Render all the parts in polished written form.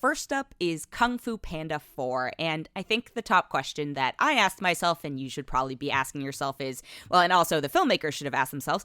First up is Kung Fu Panda 4, and I think the top question that I asked myself, and you should probably be asking yourself is, well, and also the filmmakers should have asked themselves,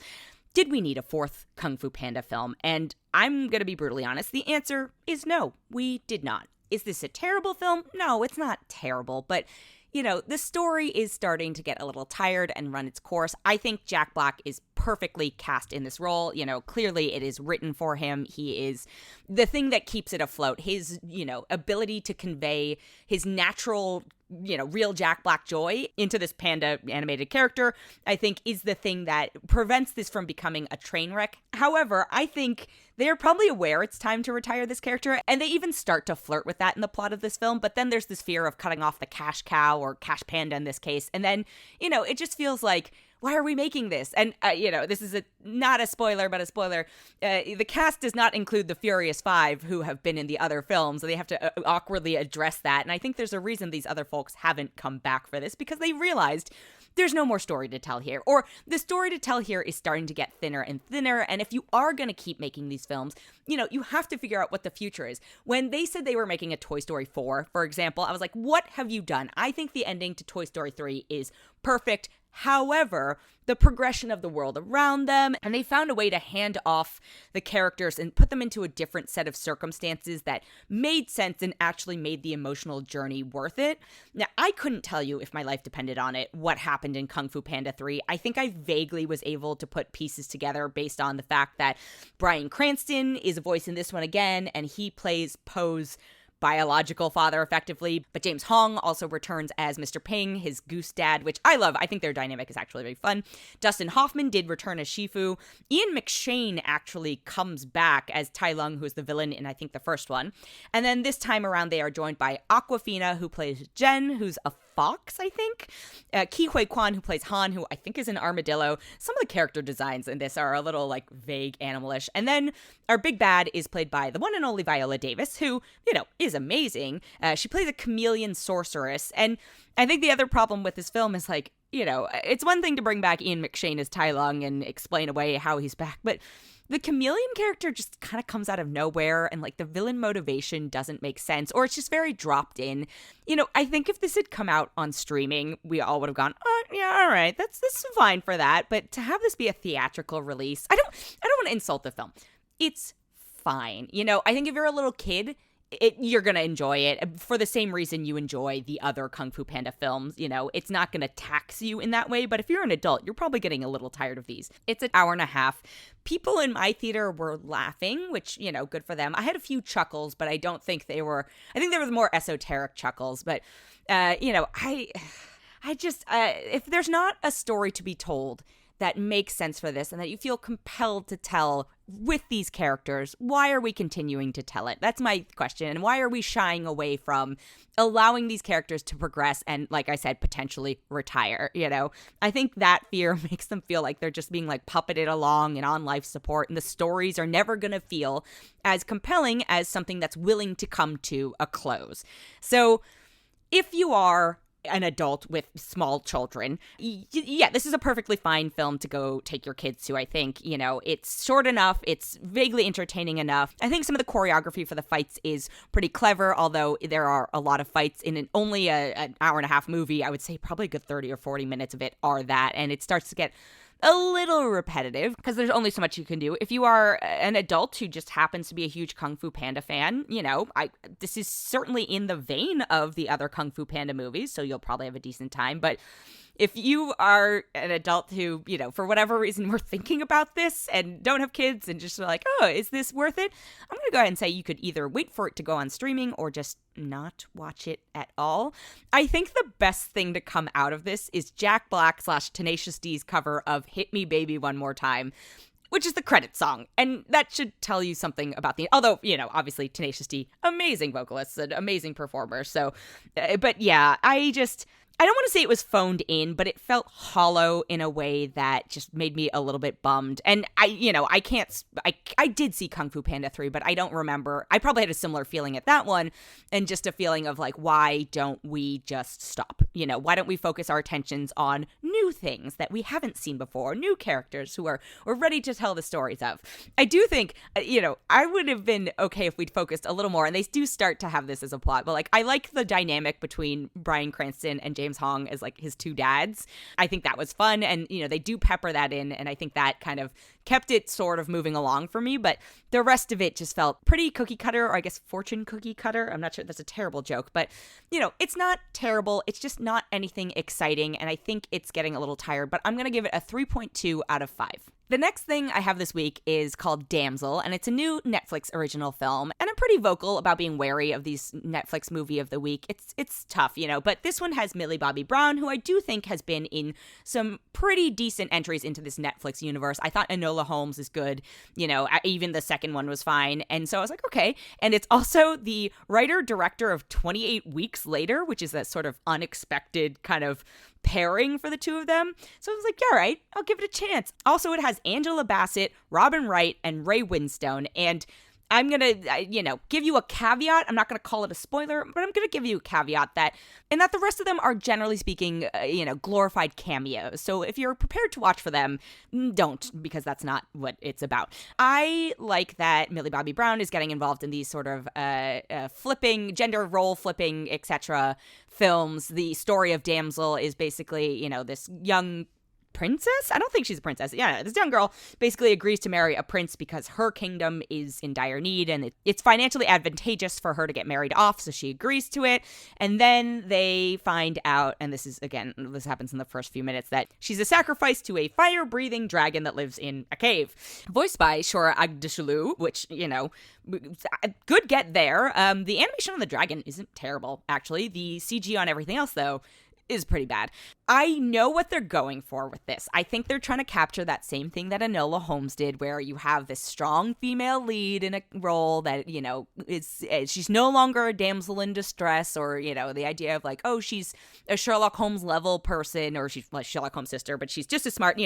did we need a fourth Kung Fu Panda film? And I'm going to be brutally honest, the answer is no, we did not. Is this a terrible film? No, it's not terrible, but you know, the story is starting to get a little tired and run its course. I think Jack Black is perfectly cast in this role. You know, clearly it is written for him. He is the thing that keeps it afloat. His, you know, ability to convey his natural, you know, real Jack Black joy into this panda animated character, I think is the thing that prevents this from becoming a train wreck. However, I think they're probably aware it's time to retire this character, and they even start to flirt with that in the plot of this film, but then there's this fear of cutting off the cash cow, or cash panda in this case, and then, you know, it just feels like, why are we making this? And, you know, this is not a spoiler, but a spoiler. The cast does not include the Furious Five who have been in the other films. So they have to awkwardly address that. And I think there's a reason these other folks haven't come back for this, because they realized there's no more story to tell here. Or the story to tell here is starting to get thinner and thinner. And if you are going to keep making these films, you know, you have to figure out what the future is. When they said they were making a Toy Story 4, for example, I was like, what have you done? I think the ending to Toy Story 3 is perfect. However, the progression of the world around them, and they found a way to hand off the characters and put them into a different set of circumstances that made sense and actually made the emotional journey worth it. Now, I couldn't tell you, if my life depended on it, what happened in Kung Fu Panda 3. I think I vaguely was able to put pieces together based on the fact that Bryan Cranston is a voice in this one again, and he plays Poe's biological father effectively, but James Hong also returns as Mr. Ping, his goose dad, which I love. I think their dynamic is actually very fun. Dustin Hoffman did return as Shifu. Ian McShane actually comes back as Tai Lung, who's the villain in, I think, the first one. And then this time around, they are joined by Awkwafina, who plays Jen, who's a fox, I think. Ke Huy Quan, who plays Han, who I think is an armadillo. Some of the character designs in this are a little, like, vague, animalish. And then our big bad is played by the one and only Viola Davis, who, you know, is amazing. She plays a chameleon sorceress. And I think the other problem with this film is, like, you know, it's one thing to bring back Ian McShane as Tai Lung and explain away how he's back, but the chameleon character just kind of comes out of nowhere, and like the villain motivation doesn't make sense, or it's just very dropped in. You know, I think if this had come out on streaming, we all would have gone, oh yeah, all right, this is fine for that. But to have this be a theatrical release, I don't want to insult the film. It's fine. You know, I think if you're a little kid, you're going to enjoy it for the same reason you enjoy the other Kung Fu Panda films. You know, it's not going to tax you in that way, but if you're an adult, you're probably getting a little tired of these. It's an hour and a half. People in my theater were laughing, which, you know, good for them. I had a few chuckles, but I don't think they were, I think they were the more esoteric chuckles, but, you know, I just, if there's not a story to be told that makes sense for this and that you feel compelled to tell with these characters, why are we continuing to tell it? That's my question. And why are we shying away from allowing these characters to progress and, like I said, potentially retire? You know, I think that fear makes them feel like they're just being like puppeted along and on life support, and the stories are never going to feel as compelling as something that's willing to come to a close. So if you are an adult with small children, yeah, this is a perfectly fine film to go take your kids to. I think, you know, it's short enough, it's vaguely entertaining enough. I think some of the choreography for the fights is pretty clever, although there are a lot of fights in only an hour and a half movie. I would say probably a good 30 or 40 minutes of it are that, and it starts to get a little repetitive because there's only so much you can do. If you are an adult who just happens to be a huge Kung Fu Panda fan, you know, this is certainly in the vein of the other Kung Fu Panda movies, so you'll probably have a decent time. But if you are an adult who, you know, for whatever reason were thinking about this and don't have kids and just like, oh, is this worth it? I'm going to go ahead and say you could either wait for it to go on streaming or just not watch it at all. I think the best thing to come out of this is Jack Black / Tenacious D's cover of Hit Me Baby One More Time, which is the credit song. And that should tell you something about although, you know, obviously Tenacious D, amazing vocalists and amazing performer. So, but yeah, I don't want to say it was phoned in, but it felt hollow in a way that just made me a little bit bummed. And I did see Kung Fu Panda 3, but I don't remember. I probably had a similar feeling at that one, and just a feeling of like, why don't we just stop? why don't we focus our attentions on new things that we haven't seen before, new characters who we're ready to tell the stories of. I do think, I would have been okay if we'd focused a little more, and they do start to have this as a plot, but like I like the dynamic between Bryan Cranston and James Hong as like his two dads. I think that was fun, and they do pepper that in, and I think that kind of kept it sort of moving along for me, but the rest of it just felt pretty cookie cutter, or I guess fortune cookie cutter. I'm not sure, that's a terrible joke, but it's not terrible. It's just not anything exciting, and I think it's getting a little tired, but I'm going to give it a 3.2 out of 5. The next thing I have this week is called Damsel, and it's a new Netflix original film, and I'm pretty vocal about being wary of these Netflix movie of the week. It's tough, but this one has Millie Bobby Brown, who I do think has been in some pretty decent entries into this Netflix universe. I thought Enola Holmes is good, even the second one was fine, and so I was like, okay. And it's also the writer-director of 28 Weeks Later, which is that sort of unexpected kind of pairing for the two of them. So I was like, yeah, all right, I'll give it a chance. Also, it has Angela Bassett, Robin Wright, and Ray Winstone, and I'm going to, give you a caveat. I'm not going to call it a spoiler, but I'm going to give you a caveat that the rest of them are generally speaking, glorified cameos. So if you're prepared to watch for them, don't, because that's not what it's about. I like that Millie Bobby Brown is getting involved in these sort of flipping, gender role flipping, etc. films. The story of Damsel is basically, this young princess? I don't think she's a princess. Yeah, this young girl basically agrees to marry a prince because her kingdom is in dire need, and it's financially advantageous for her to get married off, so she agrees to it. And then they find out, and this happens in the first few minutes, that she's a sacrifice to a fire-breathing dragon that lives in a cave. Voiced by Shora Agdashulu, which, good get there. The animation on the dragon isn't terrible, actually. The CG on everything else, though, is pretty bad. I know what they're going for with this. I think they're trying to capture that same thing that Enola Holmes did, where you have this strong female lead in a role that, she's no longer a damsel in distress, or, the idea of like, oh, she's a Sherlock Holmes level person, or she's like Sherlock Holmes' sister, but she's just as smart,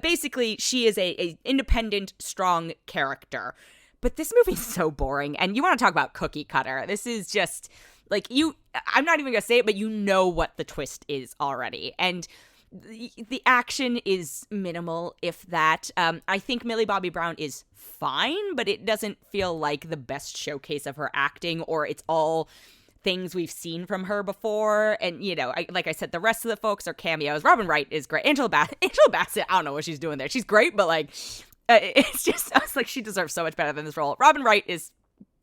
basically she is a independent, strong character. But this movie's so boring, and you want to talk about cookie cutter. This is just like I'm not even going to say it, but what the twist is already. And the action is minimal, if that. I think Millie Bobby Brown is fine, but it doesn't feel like the best showcase of her acting, or it's all things we've seen from her before. And, like I said, the rest of the folks are cameos. Robin Wright is great. Angela Bassett, I don't know what she's doing there. She's great, but like, it's just, I was like, she deserves so much better than this role. Robin Wright is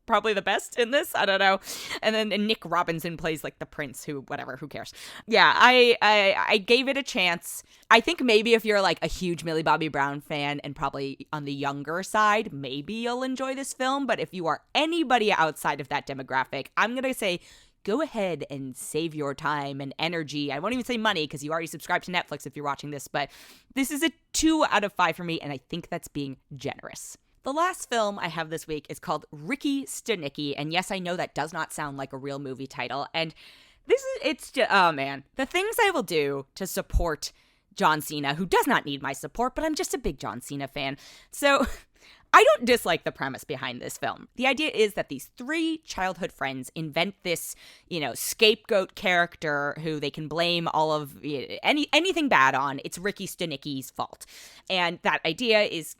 probably the best in this. I don't know. And then Nick Robinson plays like the prince, who cares. Yeah, I gave it a chance. I think maybe if you're like a huge Millie Bobby Brown fan and probably on the younger side, maybe you'll enjoy this film. But if you are anybody outside of that demographic, I'm going to say go ahead and save your time and energy. I won't even say money, because you already subscribe to Netflix if you're watching this, but this is a 2 out of 5 for me, and I think that's being generous. The last film I have this week is called Ricky Stanicky, and yes, I know that does not sound like a real movie title, and it's just, oh man, the things I will do to support John Cena, who does not need my support, but I'm just a big John Cena fan. So I don't dislike the premise behind this film. The idea is that these 3 childhood friends invent this, scapegoat character who they can blame all of anything bad on. It's Ricky Stanicky's fault. And that idea is,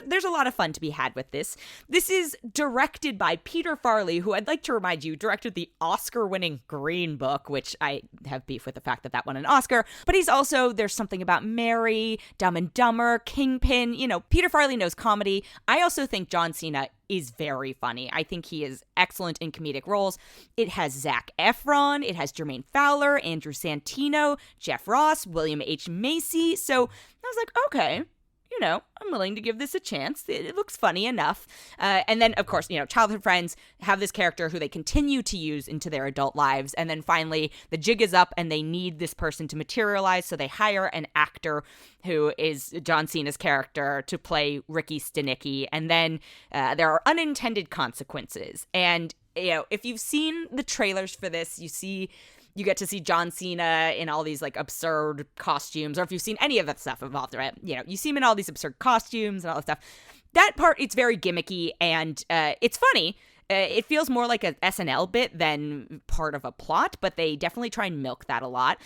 there's a lot of fun to be had with this. This is directed by Peter Farrelly, who I'd like to remind you directed the Oscar-winning Green Book, which I have beef with the fact that won an Oscar. But he's also, there's something about Mary, Dumb and Dumber, Kingpin. Peter Farrelly knows comedy. I also think John Cena is very funny. I think he is excellent in comedic roles. It has Zac Efron, it has Jermaine Fowler, Andrew Santino, Jeff Ross, William H. Macy. So I was like, okay, I'm willing to give this a chance. It looks funny enough. And then, of course, childhood friends have this character who they continue to use into their adult lives. And then finally, the jig is up and they need this person to materialize. So they hire an actor who is John Cena's character to play Ricky Stanicky. And then there are unintended consequences. And, if you've seen the trailers for this, you get to see John Cena in all these like absurd costumes, or if you've seen any of that stuff involved in it, you see him in all these absurd costumes and all that stuff. That part, it's very gimmicky and it's funny. It feels more like an SNL bit than part of a plot, but they definitely try and milk that a lot.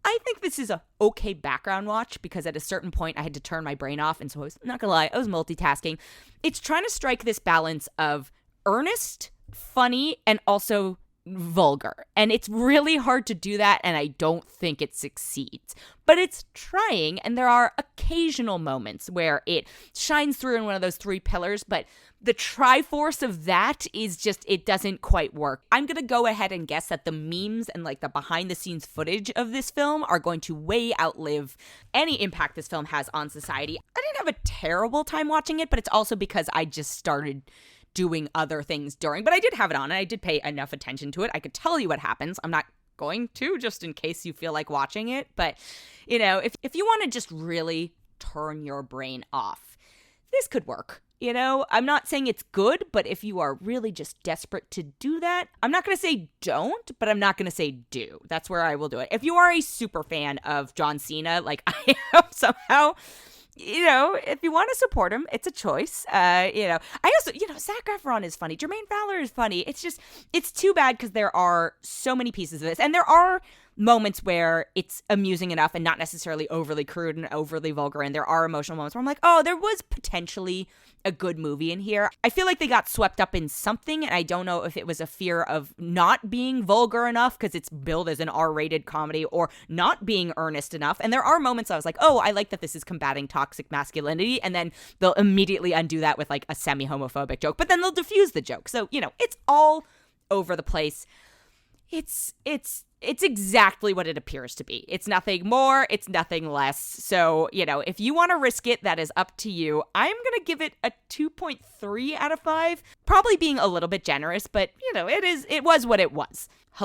I think this is a okay background watch because at a certain point I had to turn my brain off, and so I was not gonna lie, I was multitasking. It's trying to strike this balance of earnest, funny, and also vulgar. And it's really hard to do that, and I don't think it succeeds. But it's trying, and there are occasional moments where it shines through in one of those three pillars, but the triforce of that is just, it doesn't quite work. I'm going to go ahead and guess that the memes and like the behind the scenes footage of this film are going to way outlive any impact this film has on society. I didn't have a terrible time watching it, but it's also because I just started doing other things during, but I did have it on and I did pay enough attention to it. I could tell you what happens. I'm not going to, just in case you feel like watching it. But, you know, if you want to just really turn your brain off, this could work. You know, I'm not saying it's good, but if you are really just desperate to do that, I'm not going to say don't, but I'm not going to say do. That's where I will do it. If you are a super fan of John Cena, like I am somehow, you know, if you want to support him, it's a choice. You know, I also, you know, Zac Efron is funny. Jermaine Fowler is funny. It's just, it's too bad because there are so many pieces of this. And there are moments where it's amusing enough and not necessarily overly crude and overly vulgar. And there are emotional moments where I'm like, oh, there was potentially a good movie in here. I feel like they got swept up in something, and I don't know if it was a fear of not being vulgar enough because it's billed as an R-rated comedy, or not being earnest enough. And there are moments I was like, oh, I like that this is combating toxic masculinity, and then they'll immediately undo that with like a semi-homophobic joke, but then they'll diffuse the joke. So, you know, it's all over the place. It's exactly what it appears to be. It's nothing more, it's nothing less. So, you know, if you want to risk it, that is up to you. I'm going to give it a 2.3 out of 5. Probably being a little bit generous, but, you know, it was what it was.